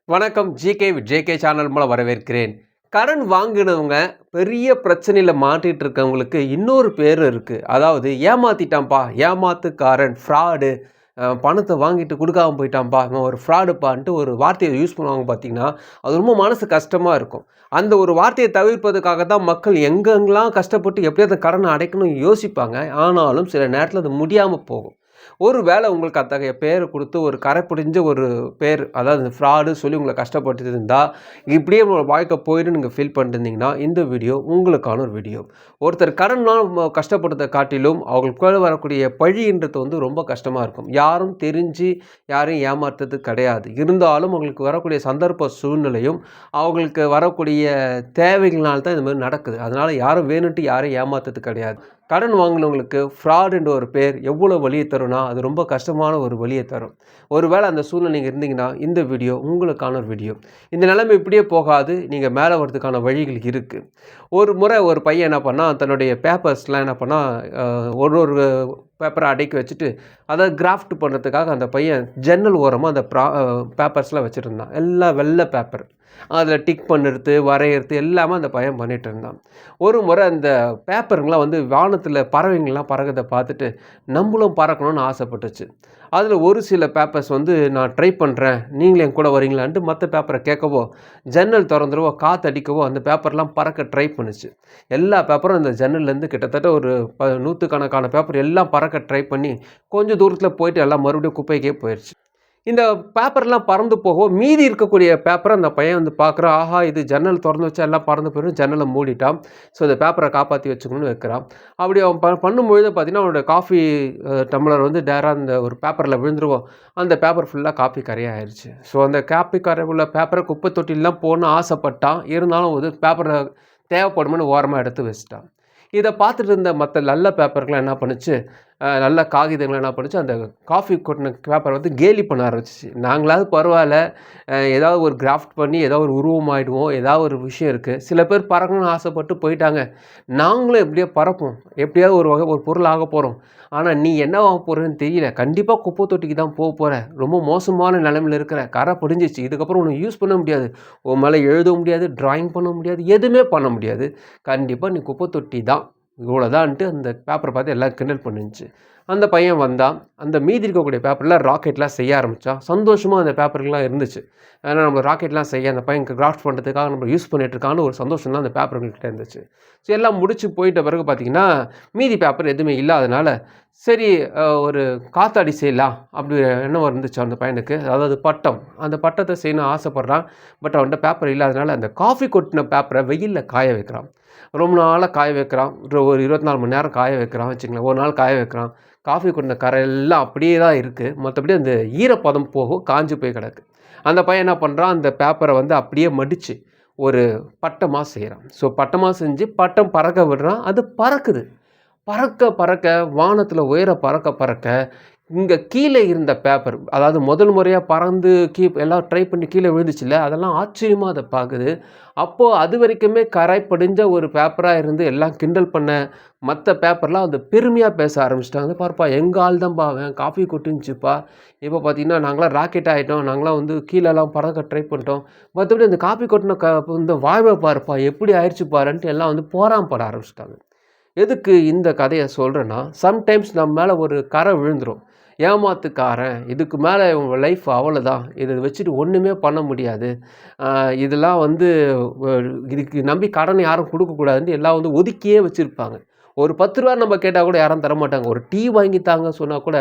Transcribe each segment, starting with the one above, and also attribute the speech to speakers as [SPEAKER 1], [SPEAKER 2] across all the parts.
[SPEAKER 1] வணக்கம். GK with JK channel மூலம் வரவேற்கிறேன். கடன் வாங்கினவங்க பெரிய பிரச்சனையில மாட்டிட்டு இருக்கவங்களுக்கு இன்னொரு பேர் இருக்கு. அதாவது ஏமாத்திட்டான்ப்பா, ஏமாத்துக்காரன், ஃப்ராடு, பணத்தை வாங்கிட்டு குடுக்காம போயிட்டான்ப்பா, இவன் ஒரு ஃப்ராடுப்பான்ட்டு ஒரு வார்த்தையை யூஸ் பண்ணுவாங்க பார்த்தீங்கன்னா, அது ரொம்ப மனசு கஷ்டமா இருக்கும். அந்த ஒரு வார்த்தையை தவிர்ப்பதற்காக தான் மக்கள் எங்கெங்கலாம் கஷ்டப்பட்டு எப்படியாவது கடனை அடைக்கணும்னு யோசிப்பாங்க. ஆனாலும் சில நேரத்தில அது முடியாம போகும். ஒரு வேளை உங்களுக்கு அத்தகைய பேர் குடுத்து ஒரு கரை பிடிஞ்ச ஒரு பேர், அதாவது ஃப்ராடு சொல்லி உங்கள கஷ்டப்படுத்திட்டு இருந்தா, இப்படியே உங்க வாழ்க்கை போயிடும்னு நீங்க ஃபீல் பண்ணிட்டு இருந்தீங்கன்னா, இந்த வீடியோ உங்களுக்கான ஒரு வீடியோ. ஒருத்தர் கடன்னால கஷ்டப்படுறத காட்டிலும், அவங்களுக்கு மேல வரக்கூடிய பழின்றது ரொம்ப கஷ்டமா இருக்கும். யாரும் தெரிஞ்சு யாரையும் ஏமாத்துறது கிடையாது. இருந்தாலும் அவங்களுக்கு வரக்கூடிய சந்தர்ப்ப சூழ்நிலையும், அவங்களுக்கு வரக்கூடிய தேவைகள்னால தான் இந்த மாரி நடக்குது. அதனால யாரும் வேணுன்ட்டு யாரையும் ஏமாத்துறது கிடையாது. கடன் வாங்குனவங்களுக்கு ஃப்ராடுன்ற ஒரு பேர் எவ்வளோ வலிய தரும்னா, அது ரொம்ப கஷ்டமான ஒரு வலிய தரும். ஒரு வேளை அந்த சூழ்நிலை நீங்க இருந்தீங்கன்னா, இந்த வீடியோ உங்களுக்கான ஒரு வீடியோ. இந்த நிலைமை இப்படியே போகாது. நீங்க மேல வரதுக்கான வழிகள் இருக்கு. ஒரு முறை ஒரு பையன் என்ன பண்ணான், தன்னுடைய பேப்பர்ஸ்லாம் என்ன பண்ணான், ஒரு ஒரு பேப்பரா அடுக்கி வச்சுட்டு, அத கிராஃப்ட் பண்ணுறதுக்காக அந்த பையன் ஜன்னல் ஓரமா அந்த பேப்பர்ஸ்லாம் வச்சுருந்தான். எல்லாம் வெள்ள பேப்பர். அதில டிக் பண்ணுறது, வரையறது எல்லாமே அந்த பையன் பண்ணிட்டு இருந்தான். ஒரு முறை அந்த பேப்பருங்கலாம் வானத்தில பறவைங்கள்லாம் பறக்கிறத பார்த்துட்டு, நம்மளும் பறக்கணும்னு ஆசைப்பட்டுச்சு. அதில ஒரு சில பேப்பர்ஸ் நான் ட்ரை பண்ணுறேன், நீங்களும் என் கூட வரீங்களான்ட்டு மத்த பேப்பர கேட்கவோ, ஜன்னல் தொறந்துடவோ, காத்து அடிக்கவோ அந்த பேப்பர்லாம் பறக்க ட்ரை பண்ணுச்சு. எல்லா பேப்பரும் அந்த ஜன்னல்லேருந்து கிட்டத்தட்ட ஒரு நூத்துக்கணக்கான பேப்பர் எல்லாம் பறக்க ட்ரை பண்ணி, கொஞ்சம் தூரத்தில போயிட்டு எல்லாம் மறுபடியும் குப்பைக்கே போயிருச்சு. இந்த பேப்பர்லாம் பறந்து போகவும், மீதி இருக்கக்கூடிய பேப்பர அந்த பையன் பார்க்குறான். ஆஹா! இது ஜன்னல் தொறந்து வச்சா எல்லாம் பறந்து போயிரும். ஜன்னல மூடிட்டான். ஸோ, இந்த பேப்பர காப்பாத்தி வச்சுக்கணும்னு வைக்கிறான். அப்படி அவன் பண்ணும்பொழுது பார்த்தீங்கன்னா, அவனோட காஃபி டம்ளர் நேரா அந்த ஒரு பேப்பர்ல விழுந்துருவும். அந்த பேப்பர் ஃபுல்லா காப்பி கரையா ஆயிருச்சு. ஸோ, அந்த காப்பி கரை உள்ள பேப்பர குப்பை தொட்டில்லாம் போடணும்னு ஆசைப்பட்டான். இருந்தாலும் பேப்பர தேவைப்படுமேன்னு ஓரமா எடுத்து வச்சுட்டான். இத பார்த்துட்டு இருந்த மத்த நல்ல பேப்பர்கள்லாம் என்ன பண்ணுச்சு, நல்ல காகிதங்கள் என்ன பண்ணுச்சு, அந்த காஃபி கொட்டுன பேப்பர கேலி பண்ண ஆரம்பிச்சுச்சு. நாங்களாவது பரவால்ல, ஏதாவது ஒரு கிராஃப்ட் பண்ணி ஏதாவது ஒரு உருவமாயிடுவோம், ஏதாவது ஒரு விஷயம் இருக்கு. சில பேர் பறக்கணும்னு ஆசைப்பட்டு போயிட்டாங்க. நாங்களும் எப்படியோ பறப்போம். எப்படியாவது ஒரு பொருள் ஆகப் போறோம். ஆனா நீ என்னவாக போறன்னு தெரியல. கண்டிப்பா குப்பை தொட்டிக்கு தான் போற. ரொம்ப மோசமான நிலைமையில இருக்கிற. கரை படிஞ்சிச்சு. இதுக்கப்புறம் உன்ன யூஸ் பண்ண முடியாது. உன் மேல எழுத முடியாது, டிராயிங் பண்ண முடியாது, எதுவுமே பண்ண முடியாது. கண்டிப்பா நீ குப்பை தொட்டி தான். இவ்வளோதான்ட்டு அந்த பேப்பர பார்த்து எல்லாம் கிண்டல் பண்ணுச்சு. அந்த பையன் வந்தான். அந்த மீதி இருக்கக்கூடிய பேப்பர்ல ராக்கெட்லாம் செய்ய ஆரம்பிச்சான். சந்தோஷமா அந்த பேப்பர்கள்லாம் இருந்துச்சு. ஏன்னா நம்ம ராக்கெட்லாம் செய்ய அந்த பையன் கிராஃப்ட் பண்ணுறதுக்காக நம்ம யூஸ் பண்ணிட்டு இருக்கான்னு ஒரு சந்தோஷம் தான் அந்த பேப்பர்கள்கிட்ட இருந்துச்சு. ஸோ எல்லாம் முடிச்சு போயிட்ட பிறகு பார்த்தீங்கன்னா, மீதி பேப்பர் எதுவுமே இல்லாதனால, சரி, ஒரு காத்தாடி செய்யலாம் அப்படி எண்ணம் வந்துச்சு அந்த பையனுக்கு. அதாவது பட்டம். அந்த பட்டத்த செய்யணும்னு ஆசைப்படுறான். பட் அவன்ட்ட பேப்பர் இல்லாதனால அந்த காஃபி கொட்டுன பேப்பர வெயில்ல காய வைக்கிறான். ரொம்ப நாளா காய வைக்கிறான். ஒரு 24 மணி நேரம் காய வைக்கிறான் வச்சுக்கங்களேன். ஒரு நாள் காய வைக்கிறான். காஃபி கொட்டின கரை எல்லாம் அப்படியே தான் இருக்கு. மத்தபடி அந்த ஈரப்பதம் போகும், காஞ்சு போய் கிடக்கு. அந்த பையன் என்ன பண்றான், அந்த பேப்பர அப்படியே மடிச்சு ஒரு பட்டமா செய்றான். ஸோ பட்டமா செஞ்சு பட்டம் பறக்க விடுறான். அது பறக்குது. பறக்க பறக்க வானத்தில உயர பறக்க பறக்க, இங்க கீழ இருந்த பேப்பர், அதாவது முதல் முறையா பறந்து எல்லாம் ட்ரை பண்ணி கீழ விழுந்துச்சுல்ல, அதெல்லாம் ஆச்சரியமா அத பார்க்குது. அப்போ அதுவரைக்குமே கரை படிஞ்ச ஒரு பேப்பரா இருந்து எல்லாம் கிண்டல் பண்ண மத்த பேப்பர்லாம் பெருமையா பேச ஆரம்பிச்சுட்டாங்க. "பாருப்பா எங்க ஆள் தான்ப்பா அவன், காஃபி கொட்டுனுச்சுப்பா. இப்போ பார்த்தீங்கன்னா நாங்கலாம் ராக்கெட் ஆயிட்டோம். நாங்கலாம் கீழலாம் பறக்க ட்ரை பண்ணிட்டோம். மத்தபடி அந்த காஃபி கொட்டுன இந்த வாழ்வ பாருப்பா எப்படி ஆயிருச்சு பாருன்ட்டு" எல்லாம் பொறாமப்பட ஆரம்பிச்சுட்டாங்க. எதுக்கு இந்த கதைய சொல்றேன்னா, சம்டைம்ஸ் நம்ம மேல ஒரு கரை விழுந்துரும். ஏமாத்துக்காரன், இதுக்கு மேல உங்க லைஃப் அவ்வளோதான். இத வச்சுட்டு ஒண்ணுமே பண்ண முடியாது. அ இதெல்லாம் வ இதுக்கு நம்பி கடன் யாரும் குடுக்கக்கூடாதுன்ட்டு எல்லாம் ஒதுக்கியே வச்சிருப்பாங்க. ஒரு ரூ. 10 நம்ம கேட்டா கூட யாரும் தரமாட்டாங்க. ஒரு டீ வாங்கி தாங்க சொன்னா கூட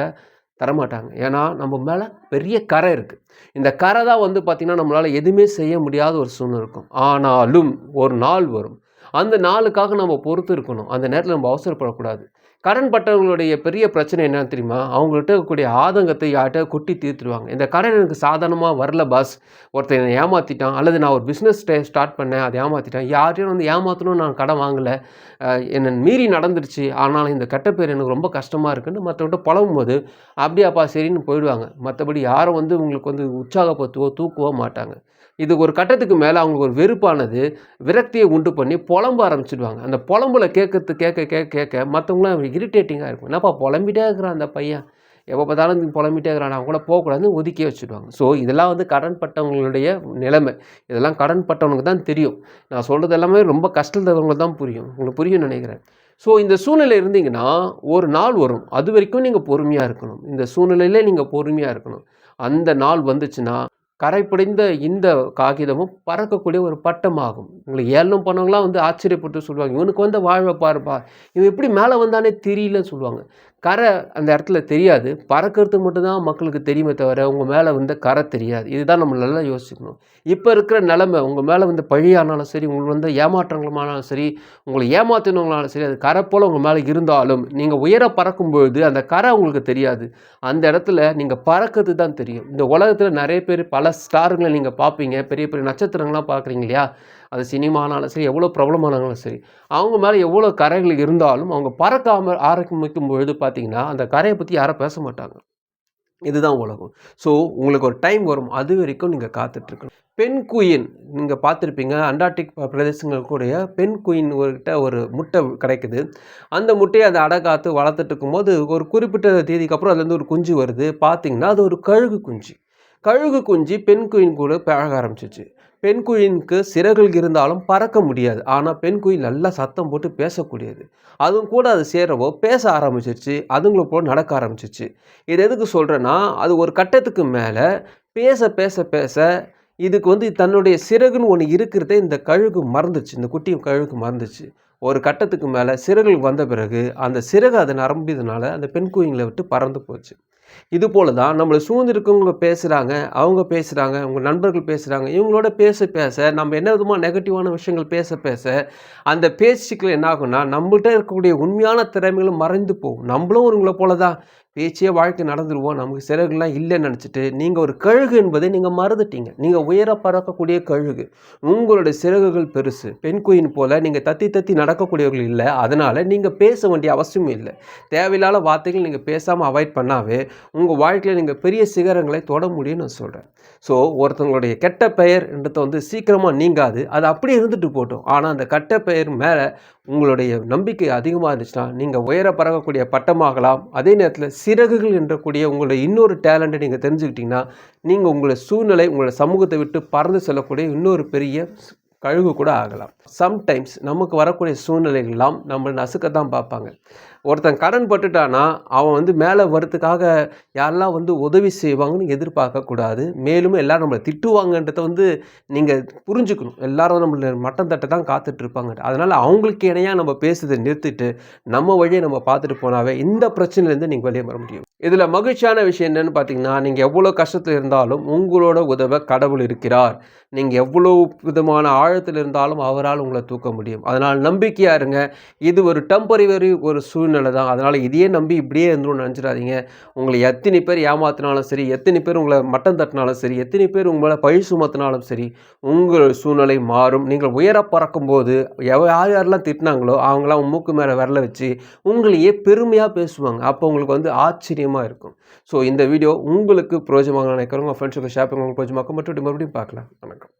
[SPEAKER 1] தரமாட்டாங்க. ஏன்னா, நம்ம மேல பெரிய கரை இருக்கு. இந்த கரை தான் பார்த்தீங்கன்னா, நம்மளால எதுவுமே செய்ய முடியாத ஒரு சூழ்நிலை இருக்கும். ஆனாலும் ஒரு நாள் வரும். அந்த நாளுக்காக நம்ம பொறுத்து இருக்கணும். அந்த நேரத்தில நம்ம அவசரப்படக்கூடாது. கடன் பட்டவங்களுடைய பெரிய பிரச்சனை என்னன்னு தெரியுமா? அவங்கள்ட்ட இருக்கக்கூடிய ஆதங்கத்தை யார்ட்டயாவது கொட்டி தீர்த்துருவாங்க. இந்த கடன் எனக்கு சாதாரணமா வரல பாஸ். ஒருத்தன் என்ன ஏமாத்திட்டான். அல்லது நான் ஒரு பிசினஸ் ஸ்டார்ட் பண்ணேன். அத ஏமாத்திட்டான். யாரையும் ஏமாத்தணும்னு நான் கடன் வாங்கல. என்ன மீறி நடந்துருச்சு. ஆனாலும் இந்த கெட்ட பேர் எனக்கு ரொம்ப கஷ்டமா இருக்குன்னு மத்தவங்கட்ட புலம்பும்போது, அப்படியாப்பா சரின்னு போயிடுவாங்க. மத்தபடி யாரும் உங்களுக்கு உற்சாகப்படுத்தவோ, தூக்கவோ மாட்டாங்க. இது ஒரு கட்டத்துக்கு மேல அவங்களுக்கு ஒரு வெறுப்பானது, விரக்திய உண்டு பண்ணி புலம்ப ஆரம்பிச்சுடுவாங்க. அந்த புலம்பல கேட்கறது கேட்க கேட்க கேட்க மத்தவங்கலாம் இரிட்டேட்டிங்கா இருக்கும். என்னப்பா புலம்பிட்டே இருக்கிறான் அந்த பையன். எப்போ பார்த்தாலும் புலம்பிட்டே இருக்கிறான் அவங்க கூட போகக்கூடாதுன்னு ஒதுக்கியே வச்சுடுவாங்க. ஸோ இதெல்லாம் வந்து கடன் பட்டவங்களுடைய நிலைமை. இதெல்லாம் கடன் பட்டவனுக்கு தான் தெரியும். நான் சொல்கிறது எல்லாமே ரொம்ப கஷ்டத்தவங்களுக்கு தான் புரியும். உங்களுக்கு புரியும்னு நினைக்கிறேன். ஸோ இந்த சூழ்நிலை இருந்தீங்கன்னா ஒரு நாள் வரும். அது வரைக்கும் நீங்கள் பொறுமையாக இருக்கணும். இந்த சூழ்நிலையிலே நீங்கள் பொறுமையாக இருக்கணும். அந்த நாள் வந்துச்சுன்னா கரைபடிந்த இந்த காகிதமும் பறக்கக்கூடிய ஒரு பட்டமாகும். உங்களுக்கு ஏளனம் பண்ணவங்களாம் வந்து ஆச்சரியப்பட்டு சொல்லுவாங்க, இவனுக்கு வந்த வாழ்வை பாருப்பா, இவன் எப்படி மேலே வந்தானே தெரியலன்னு சொல்லுவாங்க. கரை அந்த இடத்துல தெரியாது, பறக்கிறதுக்கு மட்டும்தான் மக்களுக்கு தெரியுமே தவிர உங்கள் மேலே வந்து கரை தெரியாது. இதுதான் நம்ம நல்லா யோசிக்கணும். இப்போ இருக்கிற நிலைமை உங்கள் மேலே வந்து பழியானாலும் சரி, உங்களுக்கு வந்து ஏமாற்றங்களுமானாலும் சரி, உங்களை ஏமாற்றினவங்களாலும் சரி, அது கரை போல் உங்கள் மேலே இருந்தாலும் நீங்கள் உயர பறக்கும்பொழுது அந்த கரை உங்களுக்கு தெரியாது. அந்த இடத்துல நீங்கள் பறக்கிறது தான் தெரியும். இந்த உலகத்தில் நிறைய பேர் பல ஸ்டாருங்களை நீங்கள் பார்ப்பீங்க, பெரிய பெரிய நட்சத்திரங்கள்லாம் பார்க்குறீங்க இல்லையா? அது சினிமானாலும் சரி, எவ்வளோ பிரபலமானவங்களும் சரி, அவங்க மேலே எவ்வளோ கரைகள் இருந்தாலும் அவங்க பறக்காமல் ஆரம்பிக்கும் பொழுது பார்த்தீங்கன்னா அந்த கரையை பற்றி யாரும் பேச மாட்டாங்க. இதுதான் உலகம். ஸோ உங்களுக்கு ஒரு டைம் வரும், அது வரைக்கும் நீங்கள் காத்துட்ருக்கணும். பெண் குயின் நீங்கள் பார்த்துருப்பீங்க, அண்டார்டிக் பிரதேசங்கள் கூடிய பெண் குயின் கிட்ட ஒரு முட்டை கிடைக்குது. அந்த முட்டையை அதை அடக்காத்து வளர்த்துட்டு இருக்கும்போது ஒரு குறிப்பிட்ட தேதிக்கு அப்புறம் அதுலேருந்து ஒரு குஞ்சு வருது. பார்த்தீங்கன்னா அது ஒரு கழுகு குஞ்சு. கழுகு குஞ்சு பெண் குயின் கூட பழக ஆரம்பிச்சிச்சு. பெண் குயினுக்கு சிறகுகள் இருந்தாலும் பறக்க முடியாது. ஆனால் பெண் குயில் நல்லா சத்தம் போட்டு பேசக்கூடியது. அதுவும் கூட அது சேரவோ பேச ஆரம்பிச்சிருச்சு. அதுங்களை போல் நடக்க ஆரம்பிச்சிச்சு. இது எதுக்கு சொல்கிறேன்னா, அது ஒரு கட்டத்துக்கு மேலே பேச பேச பேச இதுக்கு வந்து தன்னுடைய சிறகுன்னு ஒன்று இருக்கிறதே இந்த கழுகு மறந்துச்சு. இந்த குட்டி கழுகு மறந்துச்சு. ஒரு கட்டத்துக்கு மேலே சிறகுகள் வந்த பிறகு அந்த சிறகு அதை நரம்பியதுனால அந்த பெண் குயிங்களை விட்டு பறந்து போச்சு. இது போல தான் நம்மளை சூழ்ந்திருக்கவங்க பேசுகிறாங்க, அவங்க பேசுகிறாங்க, உங்கள் நண்பர்கள் பேசுகிறாங்க. இவங்களோட பேச பேச நம்ம என்ன விதமாக நெகட்டிவான விஷயங்கள் பேச பேச அந்த பேச்சுக்கள் என்ன ஆகும்னா நம்மள்கிட்ட இருக்கக்கூடிய உண்மையான திறமைகளும் மறைந்து போகும். நம்மளும் ஒருங்களை போல தான் பேச்சே வாழ்க்கை நடந்துருவோம், நமக்கு சிறகுலாம் இல்லைன்னு நினச்சிட்டு நீங்கள் ஒரு கழுகு என்பதை நீங்கள் மறந்துட்டீங்க. நீங்கள் உயர பறக்கக்கூடிய கழுகு. உங்களுடைய சிறகுகள் பெருசு. பெண் குயின் போல் நீங்கள் தத்தி தத்தி நடக்கக்கூடியவர்கள் இல்லை. அதனால் நீங்கள் பேச வேண்டிய அவசியம் இல்லை. தேவையில்லாத வார்த்தைகள் நீங்கள் பேசாமல் அவாய்ட் பண்ணாவே உங்கள் வாழ்க்கையில் நீங்கள் பெரிய சிகரங்களை தொட முடியும்னு நான் சொல்கிறேன். ஸோ ஒருத்தவங்களுடைய கெட்ட பெயர்ன்றதை வந்து சீக்கிரமாக நீங்காது. அது அப்படியே இருந்துட்டு போட்டோம். ஆனால் அந்த கெட்ட பெயர் மேலே உங்களுடைய நம்பிக்கை அதிகமாக இருந்துச்சுன்னா நீங்கள் உயர பறக்கக்கூடிய பட்டமாகலாம். அதே நேரத்தில் சிறகுகள் என்றக்கூடிய உங்களுடைய இன்னொரு டேலண்ட்டை நீங்கள் தெரிஞ்சுக்கிட்டிங்கன்னா நீங்கள் உங்களுடைய சூழ்நிலை உங்களுடைய சமூகத்தை விட்டு பறந்து செல்லக்கூடிய இன்னொரு பெரிய கழுகு கூட ஆகலாம். சம்டைம்ஸ் நமக்கு வரக்கூடிய சூழ்நிலைகள்லாம் நம்மளை நசுக்கத்தான் பார்ப்பாங்க. ஒருத்தன் கடன் பட்டுட்டானா அவன் வந்து மேலே வரத்துக்காக யாரெல்லாம் வந்து உதவி செய்வாங்கன்னு எதிர்பார்க்கக்கூடாது. மேலும் எல்லோரும் நம்மளை திட்டுவாங்கன்றதை வந்து நீங்கள் புரிஞ்சுக்கணும். எல்லோரும் நம்மளை மட்டம் தட்டை தான் காத்துட்ருப்பாங்க. அதனால் அவங்களுக்கு இணையாக நம்ம பேசுறதை நிறுத்திட்டு நம்ம வழியை நம்ம பார்த்துட்டு போனாவே இந்த பிரச்சனையிலேருந்து நீங்கள் வெளியே வர முடியும். இதில் மகிழ்ச்சியான விஷயம் என்னென்னு பார்த்தீங்கன்னா, நீங்கள் எவ்வளோ கஷ்டத்தில் இருந்தாலும் உங்களோட உதவ கடவுள் இருக்கிறார். நீங்கள் எவ்வளோ விதமான ஆழத்தில் இருந்தாலும் அவரால் உங்களை தூக்க முடியும். அதனால் நம்பிக்கையாக இருங்க. இது ஒரு டெம்பரவரி ஒரு சூழ்நிலை தான். அதனால் இதையே நம்பி இப்படியே இருந்துன்னு நினச்சிடாதீங்க. உங்களை எத்தனை பேர் ஏமாத்தினாலும் சரி, எத்தனை பேர் உங்களை மட்டம் தட்டினாலும் சரி, எத்தனை பேர் உங்களை பழி சுமத்தினாலும் சரி, உங்கள் சூழ்நிலை மாறும். நீங்கள் உயர பறக்கும்போது யார் யாரெல்லாம் திட்டினாங்களோ அவங்களாம் மூக்கு மேலே விரல வச்சு உங்களையே பெருமையாக பேசுவாங்க. அப்போ உங்களுக்கு வந்து ஆச்சரியமாக இருக்கும். ஸோ இந்த வீடியோ உங்களுக்கு பிரயோஜனமாக நினைக்கிறவங்க ஃப்ரெண்ட்ஸுக்கு ஷேர் பண்ணுங்க. பிரயோஜனமாக்கும். மறுபடியும் பார்க்கலாம். வணக்கம்.